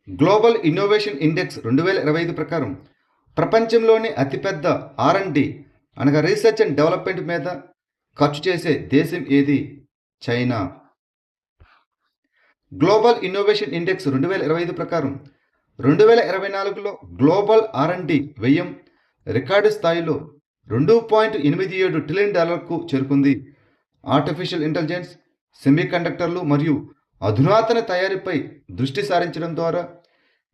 Global innovation index 2025 ప్రకారం ప్రపంచంలోని అతిపెద్ద ఆర్&డి అనగా రీసెర్చ్ అండ్ డెవలప్మెంట్ మీద ఖర్చు చేసే దేశం ఏది? చైనా. గ్లోబల్ ఇన్నోవేషన్ ఇండెక్స్ 2025 ప్రకారం 2024లో గ్లోబల్ ఆర్&డి వ్యయం రికార్డు స్థాయిలో $2.87 ట్రిలియన్ చేరుకుంది. ఆర్టిఫిషియల్ ఇంటెలిజెన్స్, సెమీకండక్టర్లు మరియు అధునాతన తయారీపై దృష్టి సారించడం ద్వారా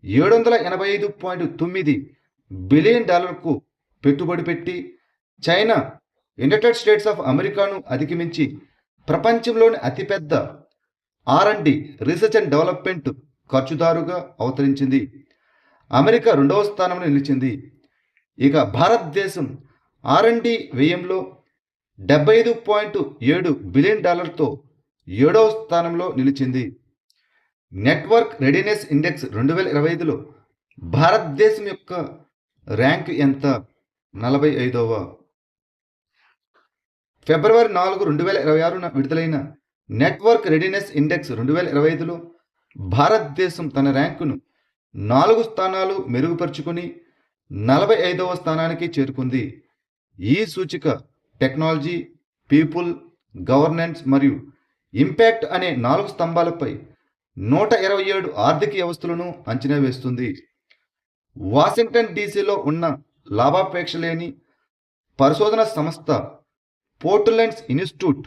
$785.9 బిలియన్ పెట్టుబడి పెట్టి చైనా యునైటెడ్ స్టేట్స్ ఆఫ్ అమెరికాను అధిగమించి ప్రపంచంలోని అతిపెద్ద ఆర్&డి రీసెర్చ్ అండ్ డెవలప్మెంట్ ఖర్చుదారుగా అవతరించింది. అమెరికా 2వ స్థానంలో నిలిచింది. ఇక భారతదేశం ఆర్&డి వ్యయంలో $75.7 బిలియన్ 7వ స్థానంలో నిలిచింది. నెట్వర్క్ రెడీనెస్ ఇండెక్స్ 2025లో భారతదేశం యొక్క ర్యాంకు ఎంత? 45వ. ఫిబ్రవరి 4, 2026న విడుదలైన నెట్వర్క్ రెడీనెస్ ఇండెక్స్ 2025లో భారతదేశం తన ర్యాంకును 4 స్థానాలు మెరుగుపరుచుకుని 45వ స్థానానికి చేరుకుంది. ఈ సూచిక టెక్నాలజీ, పీపుల్, గవర్నెన్స్ మరియు ఇంపాక్ట్ అనే 4 స్తంభాలపై 127 ఆర్థిక వ్యవస్థలను అంచనా వేస్తుంది. వాషింగ్టన్ డీసీలో ఉన్న లాభాపేక్ష లేని పరిశోధన సంస్థ పోర్ట్ల్యాండ్స్ ఇన్స్టిట్యూట్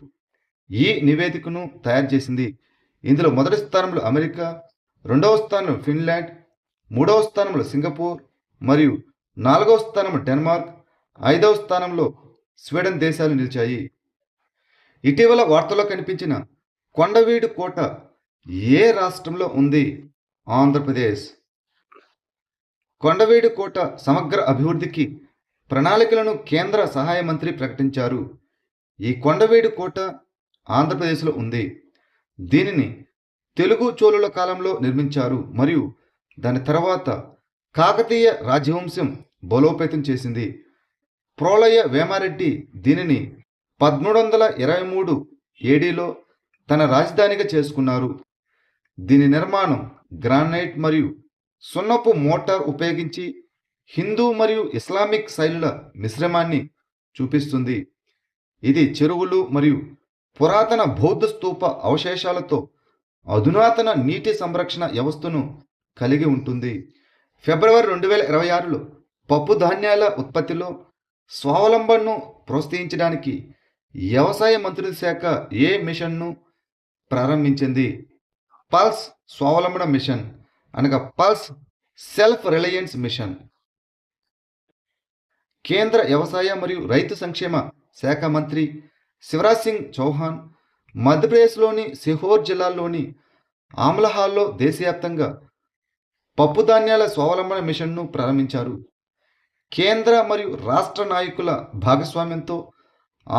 ఈ నివేదికను తయారు చేసింది. ఇందులో మొదటి స్థానంలో అమెరికా, 2వ స్థానంలో ఫిన్లాండ్, 3వ స్థానంలో సింగపూర్ మరియు 4వ స్థానంలో డెన్మార్క్, 5వ స్థానంలో స్వీడన్ దేశాలు నిలిచాయి. ఇటీవల వార్తల్లో కనిపించిన కొండవీడు కోట ఏ రాష్ట్రంలో ఉంది? ఆంధ్రప్రదేశ్. కొండవీడు కోట సమగ్ర అభివృద్ధికి ప్రణాళికలను కేంద్ర సహాయ మంత్రి ప్రకటించారు. ఈ కొండవీడు కోట ఆంధ్రప్రదేశ్లో ఉంది. దీనిని తెలుగు చోళుల కాలంలో నిర్మించారు మరియు దాని తర్వాత కాకతీయ రాజవంశం బలోపేతం చేసింది. ప్రోలయ వేమారెడ్డి దీనిని 1323 ఏడీలో తన రాజధానిగా చేసుకున్నారు. దీని నిర్మాణం గ్రానైట్ మరియు సున్నపు మోటార్ ఉపయోగించి హిందూ మరియు ఇస్లామిక్ శైలుల మిశ్రమాన్ని చూపిస్తుంది. ఇది చెరువులు మరియు పురాతన బౌద్ధ స్తూప అవశేషాలతో అధునాతన నీటి సంరక్షణ వ్యవస్థను కలిగి ఉంటుంది. ఫిబ్రవరి 2026లో పప్పు ధాన్యాల ఉత్పత్తిలో స్వావలంబనను ప్రోత్సహించడానికి వ్యవసాయ మంత్రిత్వ శాఖ ఏ మిషన్ను ప్రారంభించింది? పల్స్ స్వావలంబన మిషన్ అనగా పల్స్ సెల్ఫ్ రిలయన్స్ మిషన్. కేంద్ర వ్యవసాయ మరియు రైతు సంక్షేమ శాఖ మంత్రి శివరాజ్ సింగ్ చౌహాన్ మధ్యప్రదేశ్లోని సిహోర్ జిల్లాలోని ఆమ్లహాల్లో దేశవ్యాప్తంగా పప్పు ధాన్యాల స్వావలంబన మిషన్ను ప్రారంభించారు. కేంద్ర మరియు రాష్ట్ర నాయకుల భాగస్వామ్యంతో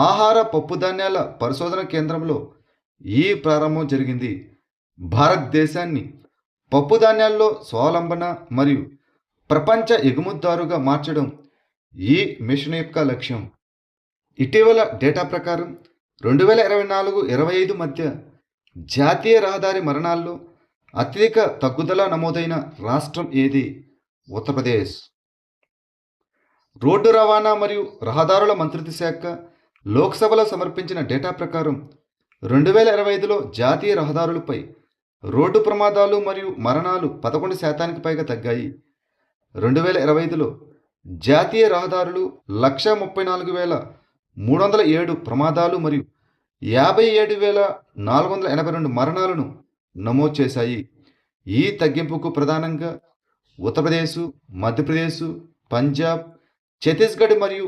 ఆహార పప్పుధాన్యాల పరిశోధన కేంద్రంలో ఈ ప్రారంభం జరిగింది. భారతదేశాన్ని పప్పుధాన్యాల్లో స్వావలంబన మరియు ప్రపంచ ఎగుమతిదారుగా మార్చడం ఈ మిషన్ యొక్క లక్ష్యం. ఇటీవల డేటా ప్రకారం 2024-25 మధ్య జాతీయ రహదారి మరణాల్లో అత్యధిక తగ్గుదల నమోదైన రాష్ట్రం ఏది? ఉత్తరప్రదేశ్. రోడ్డు రవాణా మరియు రహదారుల మంత్రిత్వ శాఖ లోక్సభలో సమర్పించిన డేటా ప్రకారం 2025లో జాతీయ రహదారులపై రోడ్డు ప్రమాదాలు మరియు మరణాలు 11% పైగా తగ్గాయి. 2025లో జాతీయ రహదారులు 134,307 ప్రమాదాలు మరియు 57,482 మరణాలను నమోదు చేశాయి. ఈ తగ్గింపుకు ప్రధానంగా ఉత్తరప్రదేశ్, మధ్యప్రదేశ్, పంజాబ్, ఛత్తీస్గఢ్ మరియు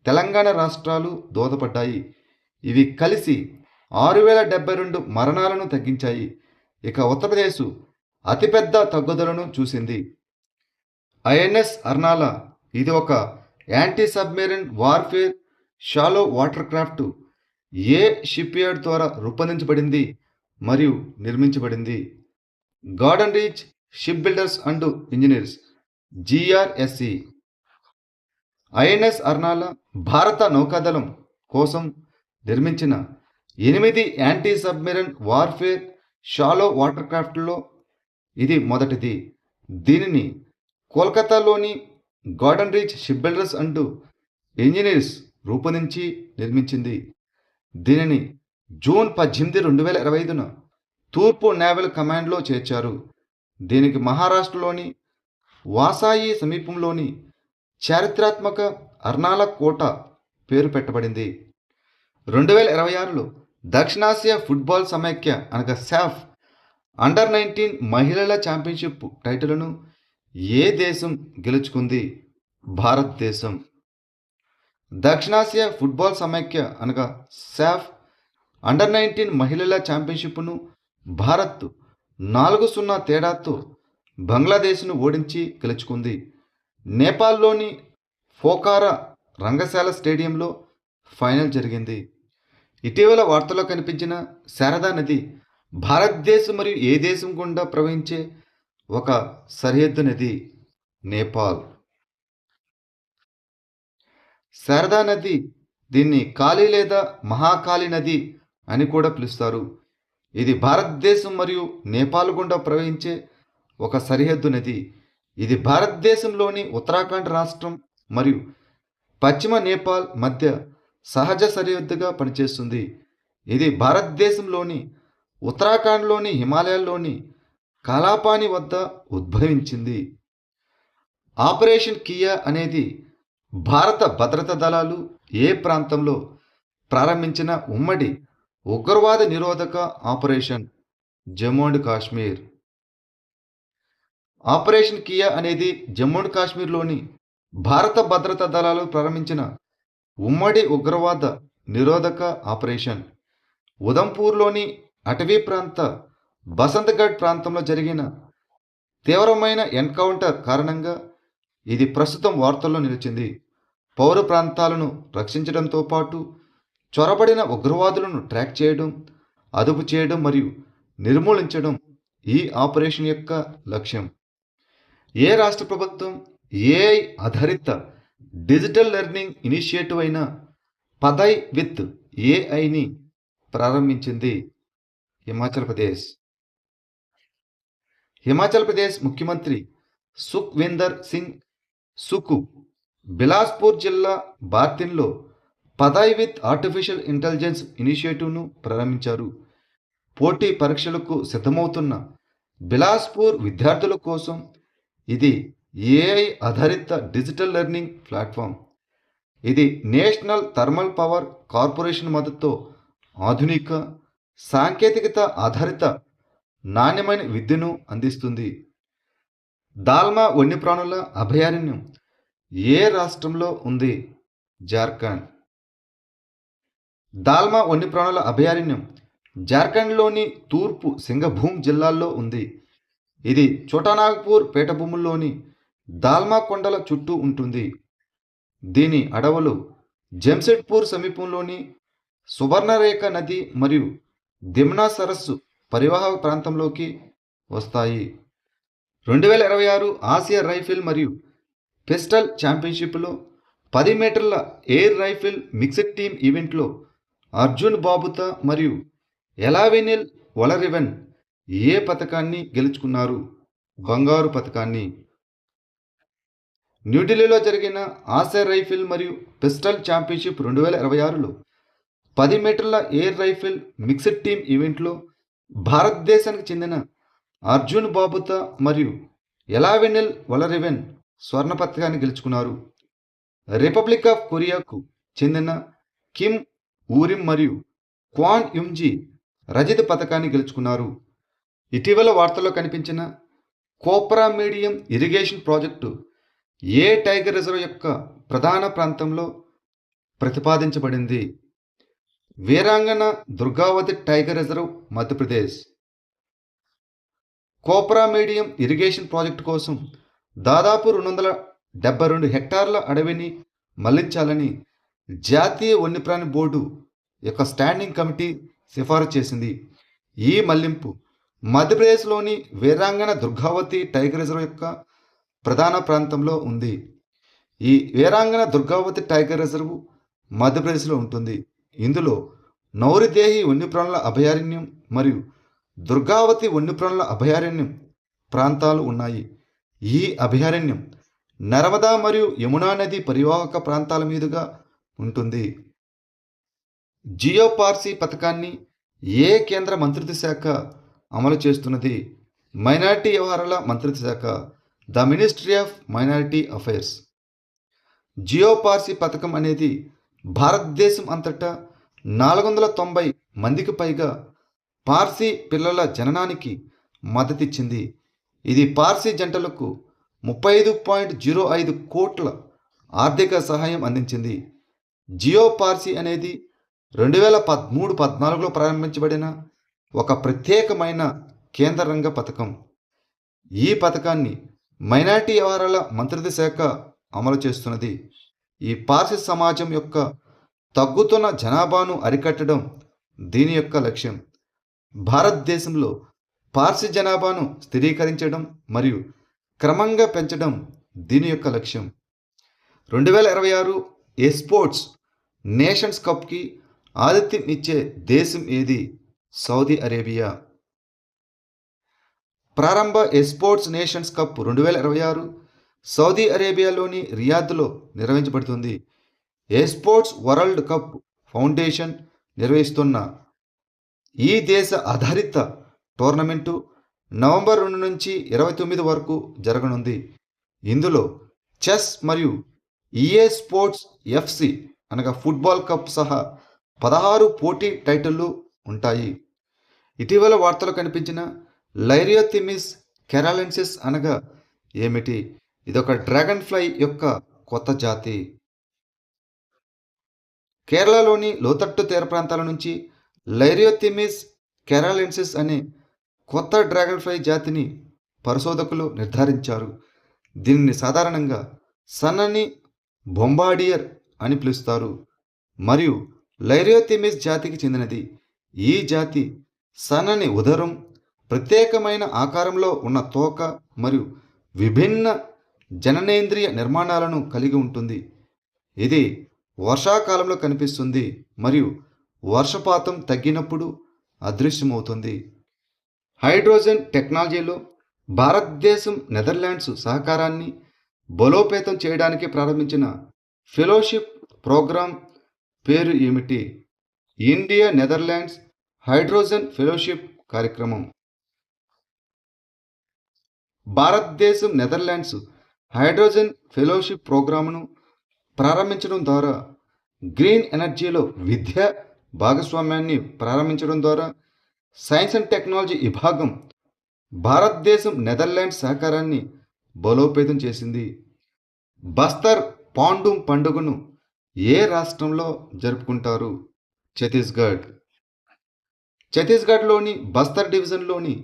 తెలంగాణ రాష్ట్రాలు దోహదపడ్డాయి. ఇవి కలిసి 6,072 మరణాలను తగ్గించాయి. ఇక ఉత్తరప్రదేశ్ అతిపెద్ద తగ్గుదలను చూసింది. ఐఎన్ఎస్ అర్నాలా ఇది ఒక anti submarine warfare shallow water craft ఏ షిప్యార్డ్ ద్వారా రూపొందించబడింది మరియు నిర్మించబడింది? Garden Reach ship builders and engineers GRSE. INS Arnala భారత నౌకాదళం కోసం నిర్మించిన 8 anti submarine warfare shallow water క్రాఫ్ట్లో ఇది మొదటిది. దీనిని కోల్కతాలోని Garden Reach ship builders and engineers రూపొందించి నిర్మించింది. దీనిని జూన్ 18, 2025న తూర్పు నేవల్ కమాండ్లో చేర్చారు. దీనికి మహారాష్ట్రలోని వాసాయి సమీపంలోని చారిత్రాత్మక అర్నాల కోట పేరు పెట్టబడింది. 2026లో దక్షిణాసియా ఫుట్బాల్ సమైక్య అనగా సాఫ్ అండర్-19 మహిళల ఛాంపియన్షిప్ టైటిల్ను ఏ దేశం గెలుచుకుంది? భారతదేశం. దక్షిణాసియా ఫుట్బాల్ సమైక్య అనగా సాఫ్ అండర్-19 మహిళల ఛాంపియన్షిప్ను భారత్ 4-0 తేడాతో బంగ్లాదేశ్ను ఓడించి గెలుచుకుంది. నేపాల్లోని పోఖారా రంగశాల స్టేడియంలో ఫైనల్ జరిగింది. ఇటీవల వార్తల్లో కనిపించిన శారదా నది భారతదేశం మరియు ఏ దేశం గుండా ప్రవహించే ఒక సరిహద్దు నది? నేపాల్. శారదా నది, దీన్ని కాళీ లేదా మహాకాళి నది అని కూడా పిలుస్తారు. ఇది భారతదేశం మరియు నేపాల్ గుండా ప్రవహించే ఒక సరిహద్దు నది. ఇది భారతదేశంలోని ఉత్తరాఖండ్ రాష్ట్రం మరియు పశ్చిమ నేపాల్ మధ్య సహజ సరిహద్దుగా పనిచేస్తుంది. ఇది భారతదేశంలోని ఉత్తరాఖండ్లోని హిమాలయాల్లోని కాలాపాని వద్ద ఉద్భవించింది. ఆపరేషన్ కియా అనేది భారత భద్రతా దళాలు ఏ ప్రాంతంలో ప్రారంభించిన ఉమ్మడి ఉగ్రవాద నిరోధక operation? Jammu and Kashmir. Operation Kia అనేది జమ్మూ అండ్ కాశ్మీర్లోని భారత భద్రతా దళాలు ప్రారంభించిన ఉమ్మడి ఉగ్రవాద నిరోధక ఆపరేషన్. ఉదంపూర్లోని అటవీ ప్రాంత బసంతగఢ్ ప్రాంతంలో జరిగిన తీవ్రమైన ఎన్కౌంటర్ కారణంగా ఇది ప్రస్తుతం వార్తల్లో నిలిచింది. పౌర ప్రాంతాలను రక్షించడంతో పాటు చొరబడిన ఉగ్రవాదులను ట్రాక్ చేయడం, అదుపు చేయడం మరియు నిర్మూలించడం ఈ ఆపరేషన్ యొక్క లక్ష్యం. ఏ రాష్ట్ర ప్రభుత్వం ఏఐ ఆధారిత డిజిటల్ లెర్నింగ్ ఇనిషియేటివ్ అయిన పదై విత్ ఏఐని ప్రారంభించింది? హిమాచల్ ప్రదేశ్. హిమాచల్ ప్రదేశ్ ముఖ్యమంత్రి సుఖ్వీందర్ సింగ్ సుఖు బిలాస్పూర్ జిల్లా బార్తిన్లో పదై విత్ ఆర్టిఫిషియల్ ఇంటెలిజెన్స్ ఇనిషియేటివ్ను ప్రారంభించారు. పోటీ పరీక్షలకు సిద్ధమవుతున్న బిలాస్పూర్ విద్యార్థుల కోసం ఇది ఏఐ ఆధారిత డిజిటల్ లెర్నింగ్ ప్లాట్ఫామ్. ఇది నేషనల్ థర్మల్ పవర్ కార్పొరేషన్ మద్దతుతో ఆధునిక సాంకేతికత ఆధారిత నాణ్యమైన విద్యను అందిస్తుంది. దాల్మా వన్యప్రాణుల అభయారణ్యం ఏ రాష్ట్రంలో ఉంది? జార్ఖండ్. దాల్మా వన్యప్రాణుల అభయారణ్యం జార్ఖండ్లోని తూర్పు సింగభూమ్ జిల్లాల్లో ఉంది. ఇది చోటానాగ్పూర్ పీఠభూముల్లోని దాల్మా కొండల చుట్టూ ఉంటుంది. దీని అడవులు జంషెడ్పూర్ సమీపంలోని సువర్ణరేఖ నది మరియు దిమ్నా సరస్సు పరివాహక ప్రాంతంలోకి వస్తాయి. 2026 ఆసియా రైఫిల్ మరియు పిస్టల్ ఛాంపియన్షిప్లో 10 మీటర్ల ఎయిర్ రైఫిల్ మిక్స్డ్ టీమ్ ఈవెంట్లో అర్జున్ బాబుతా మరియు ఎలావెనిల్ ఒలరివెన్ ఏ పథకాన్ని గెలుచుకున్నారు? బంగారు పథకాన్ని. న్యూఢిల్లీలో జరిగిన ఆసియా రైఫిల్ మరియు పిస్టల్ ఛాంపియన్షిప్ 2026లో 10 మీటర్ల ఎయిర్ రైఫిల్ మిక్స్డ్ టీమ్ ఈవెంట్లో భారతదేశానికి చెందిన అర్జున్ బాబుతా మరియు ఎలావెనిల్ ఒలరివెన్ స్వర్ణ పథకాన్ని గెలుచుకున్నారు. రిపబ్లిక్ ఆఫ్ కొరియాకు చెందిన కిమ్ ఊరిమ్ మరియు క్వాన్ యుమ్జీ రజత పథకాన్ని గెలుచుకున్నారు. ఇటీవల వార్తల్లో కనిపించిన కోప్రా మీడియం ఇరిగేషన్ ప్రాజెక్టు ఏ టైగర్ రిజర్వ్ యొక్క ప్రధాన ప్రాంతంలో ప్రతిపాదించబడింది? Veerangana Durgavati tiger reserve, Madhya Pradesh. Kopra medium irrigation project కోసం దాదాపు 272 హెక్టార్ల అడవిని మళ్లించాలని జాతీయ వన్యప్రాణి బోర్డు యొక్క స్టాండింగ్ కమిటీ సిఫారసు చేసింది. ఈ మళ్లింపు మధ్యప్రదేశ్లోని వీరాంగన దుర్గావతి టైగర్ రిజర్వ్ యొక్క ప్రధాన ప్రాంతంలో ఉంది. ఈ వీరాంగన దుర్గావతి టైగర్ రిజర్వ్ మధ్యప్రదేశ్లో ఉంటుంది. ఇందులో నౌరిదేహి వన్యప్రాణుల అభయారణ్యం మరియు దుర్గావతి వన్యప్రాణుల అభయారణ్యం ప్రాంతాలు ఉన్నాయి. ఈ అభయారణ్యం నర్మదా మరియు యమునా నది పరివాహక ప్రాంతాల మీదుగా ఉంటుంది. జియోపార్సీ పథకాన్ని ఏ కేంద్ర మంత్రిత్వ శాఖ అమలు చేస్తున్నది? మైనారిటీ వ్యవహారాల మంత్రిత్వ శాఖ, the ministry of minority affairs. Jiyo Parsi పథకం అనేది భారతదేశం అంతటా 490 మందికి పైగా పార్సీ పిల్లల జననానికి మద్దతిచ్చింది. ఇది పార్సీ జంటలకు 35.05 కోట్ల ఆర్థిక సహాయం అందించింది. జియోపార్సీ అనేది 2013-14లో ప్రారంభించబడిన ఒక ప్రత్యేకమైన కేంద్ర రంగ పథకం. ఈ పథకాన్ని మైనారిటీ వ్యవహారాల మంత్రిత్వ శాఖ అమలు చేస్తున్నది. ఈ పార్సీ సమాజం యొక్క తగ్గుతున్న జనాభాను అరికట్టడం దీని యొక్క లక్ష్యం. భారతదేశంలో పార్సీ జనాభాను స్థిరీకరించడం మరియు క్రమంగా పెంచడం దీని యొక్క లక్ష్యం. 2026 ఎస్పోర్ట్స్ నేషన్స్ కప్కి ఆతిథ్యం ఇచ్చే దేశం ఏది? Saudi Arabia. ప్రారంభ ఎస్పోర్ట్స్ నేషన్స్ కప్ 2026 సౌదీ అరేబియాలోని రియాద్లో నిర్వహించబడుతుంది. ఎస్పోర్ట్స్ వరల్డ్ కప్ ఫౌండేషన్ నిర్వహిస్తున్న ఈ దేశ ఆధారిత టోర్నమెంటు నవంబర్ 2 నుంచి 29 వరకు జరగనుంది. ఇందులో చెస్ మరియు ఈఏ స్పోర్ట్స్ ఎఫ్సి అనగా ఫుట్బాల్ కప్ సహా 16 పోటీ టైటిళ్లు ఉంటాయి. ఇటీవల వార్తలు కనిపించిన లైరియోథిమిస్ కెరాలెన్సిస్ అనగా ఏమిటి? ఇదొక డ్రాగన్ ఫ్లై యొక్క కొత్త జాతి. కేరళలోని లోతట్టు తీర ప్రాంతాల నుంచి లైరియోథిమిస్ కెరాలెన్సిస్ అనే కొత్త డ్రాగన్ ఫ్లై జాతిని పరిశోధకులు నిర్ధారించారు. దీనిని సాధారణంగా సన్నని బొంబార్డియర్ అని పిలుస్తారు మరియు లైరియోథిమిస్ జాతికి చెందినది. ఈ జాతి సన్నని ఉదరం, ప్రత్యేకమైన ఆకారంలో ఉన్న తోక మరియు విభిన్న జననేంద్రియ నిర్మాణాలను కలిగి ఉంటుంది. ఇది వర్షాకాలంలో కనిపిస్తుంది మరియు వర్షపాతం తగ్గినప్పుడు అదృశ్యమవుతుంది. హైడ్రోజన్ టెక్నాలజీలో భారతదేశం నెదర్లాండ్స్ సహకారాన్ని బలోపేతం చేయడానికి ప్రారంభించిన ఫెలోషిప్ ప్రోగ్రాం పేరు ఏమిటి? ఇండియా నెదర్లాండ్స్ హైడ్రోజన్ ఫెలోషిప్ కార్యక్రమం. భారతదేశం నెదర్లాండ్స్ హైడ్రోజన్ ఫెలోషిప్ ప్రోగ్రామును ప్రారంభించడం ద్వారా గ్రీన్ ఎనర్జీలో విద్య భాగస్వామ్యాన్ని ప్రారంభించడం ద్వారా సైన్స్ అండ్ టెక్నాలజీ విభాగం భారతదేశం నెదర్లాండ్స్ సహకారాన్ని బలోపేతం చేసింది. బస్తర్ పాండుమ్ పండుగను ఏ రాష్ట్రంలో జరుపుకుంటారు? ఛత్తీస్గఢ్. ఛత్తీస్గఢ్లోని బస్తర్ డివిజన్లోని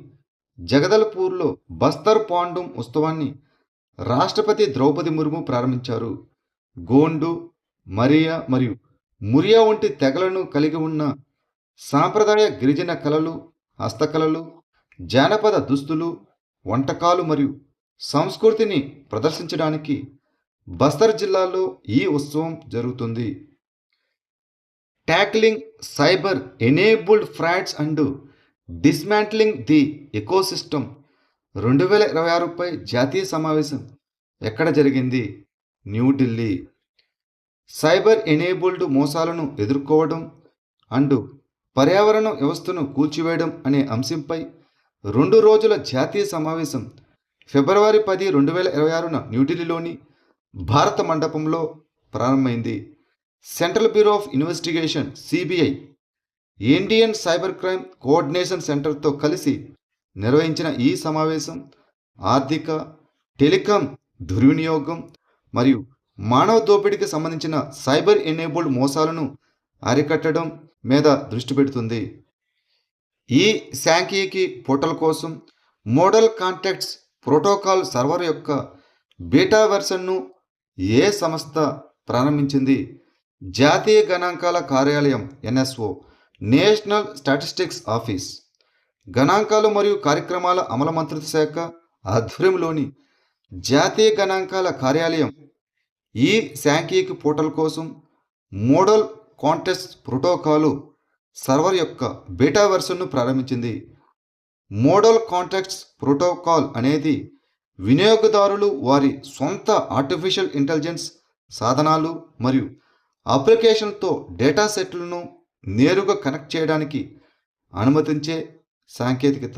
జగదల్పూర్లో బస్తర్ పాండుమ్ ఉత్సవాన్ని రాష్ట్రపతి ద్రౌపది ముర్ము ప్రారంభించారు. గోండు, మరియా మరియు మురియా వంటి తెగలను కలిగి ఉన్న సాంప్రదాయ గిరిజన కళలు, హస్తకళలు, జానపద దుస్తులు, వంటకాలు మరియు సంస్కృతిని ప్రదర్శించడానికి బస్తర్ జిల్లాలో ఈ ఉత్సవం జరుగుతుంది. Tackling cyber enabled frauds and dismantling the ecosystem 2026పై జాతీయ సమావేశం ఎక్కడ జరిగింది? న్యూఢిల్లీ. సైబర్ ఎనేబుల్డ్ మోసాలను ఎదుర్కోవడం అండ్ పర్యావరణ వ్యవస్థను కూల్చివేయడం అనే అంశంపై 2 రోజుల జాతీయ సమావేశం ఫిబ్రవరి 10, 2026న న్యూఢిల్లీలోని భారత మండపంలో ప్రారంభమైంది. Central Bureau of Investigation CBI, Indian cyber crime coordination సెంటర్తో కలిసి నిర్వహించిన ఈ సమావేశం ఆర్థిక, టెలికాం దుర్వినియోగం మరియు మానవ దోపిడీకి సంబంధించిన సైబర్ ఎనేబుల్డ్ మోసాలను అరికట్టడం మీద దృష్టి పెడుతుంది. ఈ సాంఖ్యికీ పోర్టల్ కోసం మోడల్ కాంటాక్ట్స్ ప్రోటోకాల్ సర్వర్ యొక్క బీటా వెర్షన్ను ఏ సంస్థ ప్రారంభించింది? జాతీయ గణాంకాల కార్యాలయం ఎన్ఎస్ఓ, నేషనల్ స్టాటిస్టిక్స్ ఆఫీస్. గణాంకాలు మరియు కార్యక్రమాల అమలు మంత్రిత్వ శాఖ ఆధ్వర్యంలోని జాతీయ గణాంకాల కార్యాలయం ఈ సాంఖ్యిక పోర్టల్ కోసం మోడల్ కాంటాక్ట్స్ ప్రోటోకాలు సర్వర్ యొక్క బీటా వెర్షన్ను ప్రారంభించింది. మోడల్ కాంటాక్ట్స్ ప్రోటోకాల్ అనేది వినియోగదారులు వారి సొంత ఆర్టిఫిషియల్ ఇంటెలిజెన్స్ సాధనాలు మరియు అప్లికేషన్తో డేటా సెట్లను నేరుగా కనెక్ట్ చేయడానికి అనుమతించే సాంకేతికత.